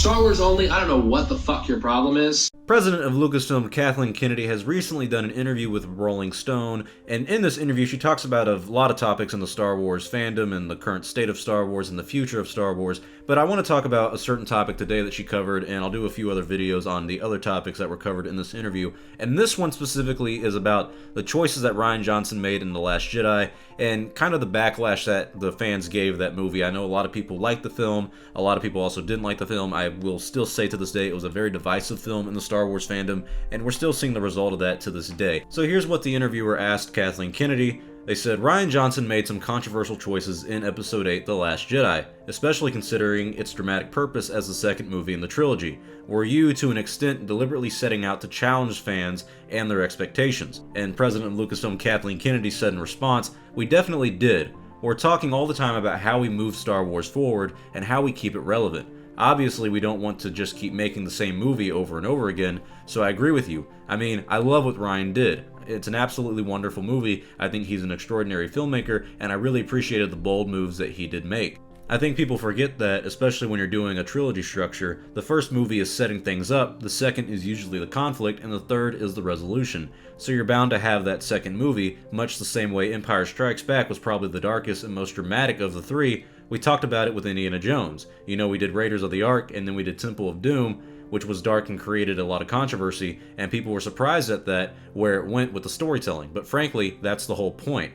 Star Wars only, I don't know what the fuck your problem is. President of Lucasfilm Kathleen Kennedy has recently done an interview with Rolling Stone, and in this interview she talks about a lot of topics in the Star Wars fandom and the current state of Star Wars and the future of Star Wars, but I want to talk about a certain topic today that she covered, and I'll do a few other videos on the other topics that were covered in this interview, and this one specifically is about the choices that Rian Johnson made in The Last Jedi, and kind of the backlash that the fans gave that movie. I know a lot of people liked the film, a lot of people also didn't like the film. I will still say to this day it was a very divisive film in the Star Wars fandom, and we're still seeing the result of that to this day. So here's what the interviewer asked Kathleen Kennedy. They said, Rian Johnson made some controversial choices in Episode 8, The Last Jedi, especially considering its dramatic purpose as the second movie in the trilogy. Were you, to an extent, deliberately setting out to challenge fans and their expectations? And President of Lucasfilm Kathleen Kennedy said in response, we definitely did. We're talking all the time about how we move Star Wars forward and how we keep it relevant. Obviously, we don't want to just keep making the same movie over and over again, so I agree with you. I mean, I love what Rian did. It's an absolutely wonderful movie. I think he's an extraordinary filmmaker, and I really appreciated the bold moves that he did make. I think people forget that, especially when you're doing a trilogy structure, the first movie is setting things up, the second is usually the conflict, and the third is the resolution. So you're bound to have that second movie, much the same way Empire Strikes Back was probably the darkest and most dramatic of the three. We talked about it with Indiana Jones. You know, we did Raiders of the Ark, and then we did Temple of Doom, which was dark and created a lot of controversy, and people were surprised at that, where it went with the storytelling. But frankly, that's the whole point.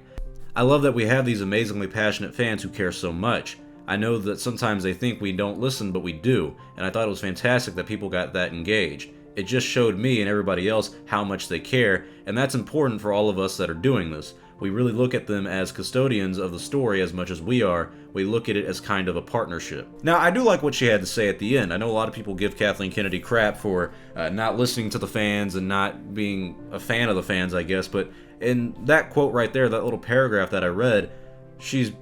I love that we have these amazingly passionate fans who care so much. I know that sometimes they think we don't listen, but we do, and I thought it was fantastic that people got that engaged. It just showed me and everybody else how much they care, and that's important for all of us that are doing this. We really look at them as custodians of the story as much as we are. We look at it as kind of a partnership. Now, I do like what she had to say at the end. I know a lot of people give Kathleen Kennedy crap for not listening to the fans and not being a fan of the fans, I guess, but in that quote right there, that little paragraph that I read, she's,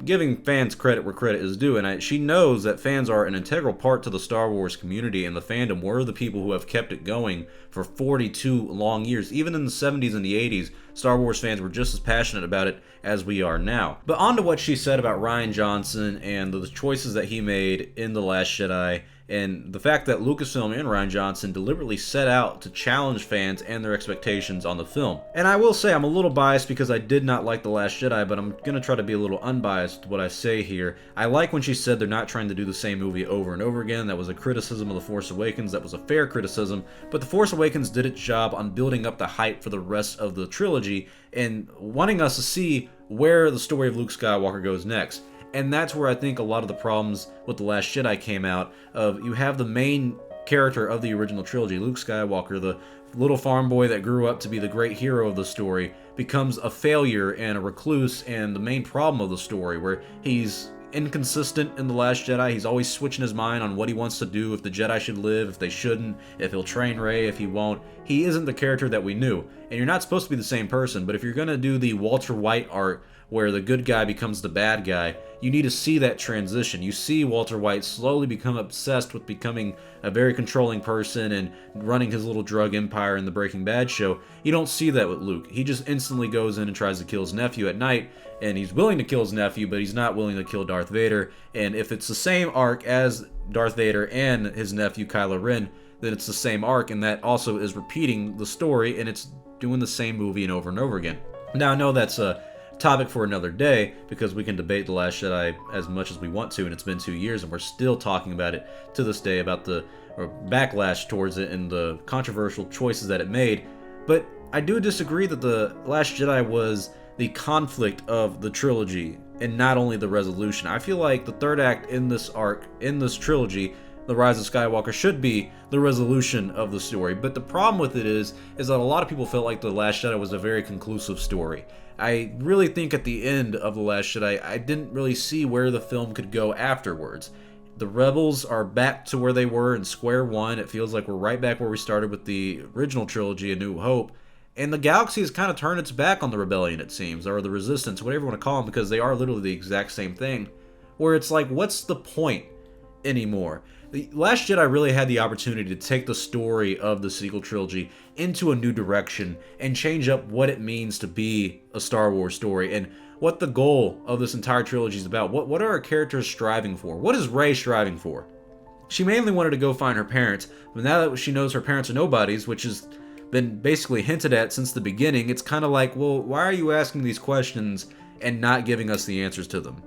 giving fans credit where credit is due, and she knows that fans are an integral part to the Star Wars community and the fandom. We're the people who have kept it going for 42 long years. Even in the 70s and the 80s, Star Wars fans were just as passionate about it as we are now. But on to what she said about Rian Johnson and the choices that he made in The Last Jedi, and the fact that Lucasfilm and Rian Johnson deliberately set out to challenge fans and their expectations on the film. And I will say I'm a little biased because I did not like The Last Jedi, but I'm going to try to be a little unbiased with what I say here. I like when she said they're not trying to do the same movie over and over again. That was a criticism of The Force Awakens. That was a fair criticism. But The Force Awakens did its job on building up the hype for the rest of the trilogy and wanting us to see where the story of Luke Skywalker goes next. And that's where I think a lot of the problems with The Last Jedi came out of. You have the main character of the original trilogy, Luke Skywalker, the little farm boy that grew up to be the great hero of the story, becomes a failure and a recluse and the main problem of the story, where he's inconsistent in The Last Jedi. He's always switching his mind on what he wants to do, if the Jedi should live, if they shouldn't, if he'll train Rey, if he won't. He isn't the character that we knew. And you're not supposed to be the same person, but if you're going to do the Walter White arc where the good guy becomes the bad guy, you need to see that transition. You see Walter White slowly become obsessed with becoming a very controlling person and running his little drug empire in the Breaking Bad show. You don't see that with Luke. He just instantly goes in and tries to kill his nephew at night, and he's willing to kill his nephew, but he's not willing to kill Darth Vader. And if it's the same arc as Darth Vader and his nephew Kylo Ren, then it's the same arc, and that also is repeating the story, and it's doing the same movie and over again. Now, I know that's a topic for another day, because we can debate The Last Jedi as much as we want to, and it's been 2 years and we're still talking about it to this day, about the backlash towards it and the controversial choices that it made. But I do disagree that The Last Jedi was the conflict of the trilogy and not only the resolution. I feel like the third act in this arc, in this trilogy, The Rise of Skywalker, should be the resolution of the story. But the problem with it is that a lot of people felt like The Last Jedi was a very conclusive story. I really think at the end of The Last Jedi, I didn't really see where the film could go afterwards. The Rebels are back to where they were in square one. It feels like we're right back where we started with the original trilogy, A New Hope. And the galaxy has kind of turned its back on the rebellion, it seems, or the resistance, whatever you want to call them, because they are literally the exact same thing. Where it's like, what's the point anymore? The Last Jedi really had the opportunity to take the story of the sequel trilogy into a new direction and change up what it means to be a Star Wars story and what the goal of this entire trilogy is about. What are our characters striving for? What is Rey striving for? She mainly wanted to go find her parents, but now that she knows her parents are nobodies, which has been basically hinted at since the beginning, it's kind of like, well, why are you asking these questions and not giving us the answers to them?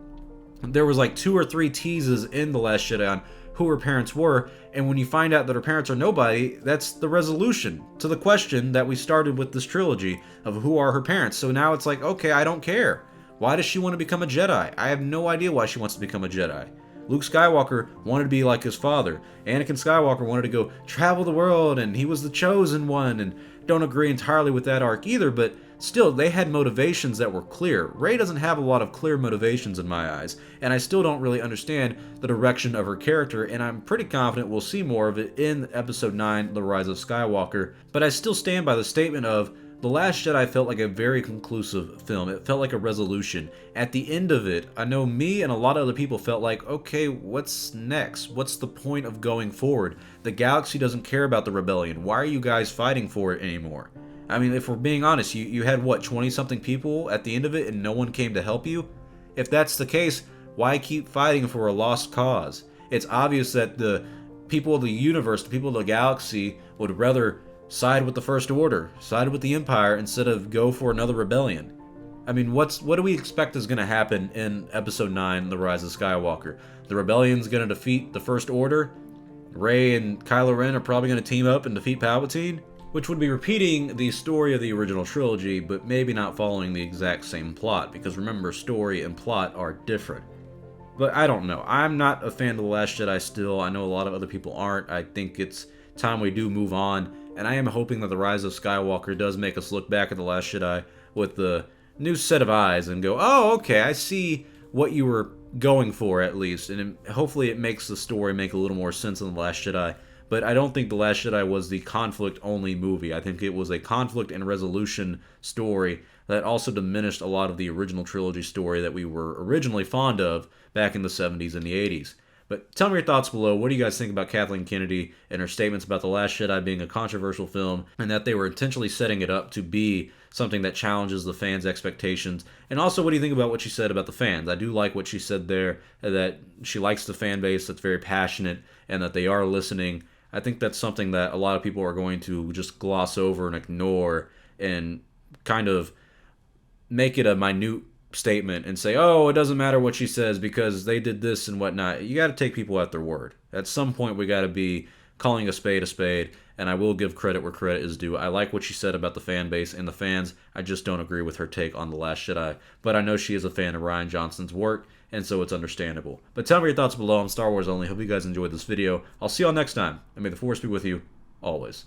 There was like 2 or 3 teases in The Last Jedi on who her parents were, and when you find out that her parents are nobody, that's the resolution to the question that we started with this trilogy of who are her parents. So now it's like, okay, I don't care. Why does she want to become a Jedi? I have no idea why she wants to become a Jedi. Luke Skywalker wanted to be like his father. Anakin Skywalker wanted to go travel the world, and he was the chosen one, and don't agree entirely with that arc either, but still, they had motivations that were clear. Rey doesn't have a lot of clear motivations in my eyes, and I still don't really understand the direction of her character, and I'm pretty confident we'll see more of it in Episode 9, The Rise of Skywalker. But I still stand by the statement of, The Last Jedi felt like a very conclusive film. It felt like a resolution. At the end of it, I know me and a lot of other people felt like, okay, what's next? What's the point of going forward? The galaxy doesn't care about the rebellion. Why are you guys fighting for it anymore? I mean, if we're being honest, you had, what, 20-something people at the end of it and no one came to help you? If that's the case, why keep fighting for a lost cause? It's obvious that the people of the universe, the people of the galaxy, would rather side with the First Order, side with the Empire, instead of go for another rebellion. I mean, what do we expect is going to happen in Episode 9, The Rise of Skywalker? The rebellion's going to defeat the First Order? Rey and Kylo Ren are probably going to team up and defeat Palpatine? Which would be repeating the story of the original trilogy, but maybe not following the exact same plot, because remember, story and plot are different. But I don't know. I'm not a fan of The Last Jedi still. I know a lot of other people aren't. I think it's time we do move on, and I am hoping that The Rise of Skywalker does make us look back at The Last Jedi with the new set of eyes and go, oh, okay, I see what you were going for, at least, and hopefully it makes the story make a little more sense in The Last Jedi. But I don't think The Last Jedi was the conflict-only movie. I think it was a conflict and resolution story that also diminished a lot of the original trilogy story that we were originally fond of back in the 70s and the 80s. But tell me your thoughts below. What do you guys think about Kathleen Kennedy and her statements about The Last Jedi being a controversial film and that they were intentionally setting it up to be something that challenges the fans' expectations? And also, what do you think about what she said about the fans? I do like what she said there, that she likes the fan base that's very passionate and that they are listening. I think that's something that a lot of people are going to just gloss over and ignore and kind of make it a minute statement and say, oh, it doesn't matter what she says because they did this and whatnot. You got to take people at their word. At some point, we got to be calling a spade, and I will give credit where credit is due. I like what she said about the fan base and the fans. I just don't agree with her take on The Last Jedi. But I know she is a fan of Rian Johnson's work, and so it's understandable. But tell me your thoughts below on Star Wars Only. Hope you guys enjoyed this video. I'll see y'all next time, and may the Force be with you always.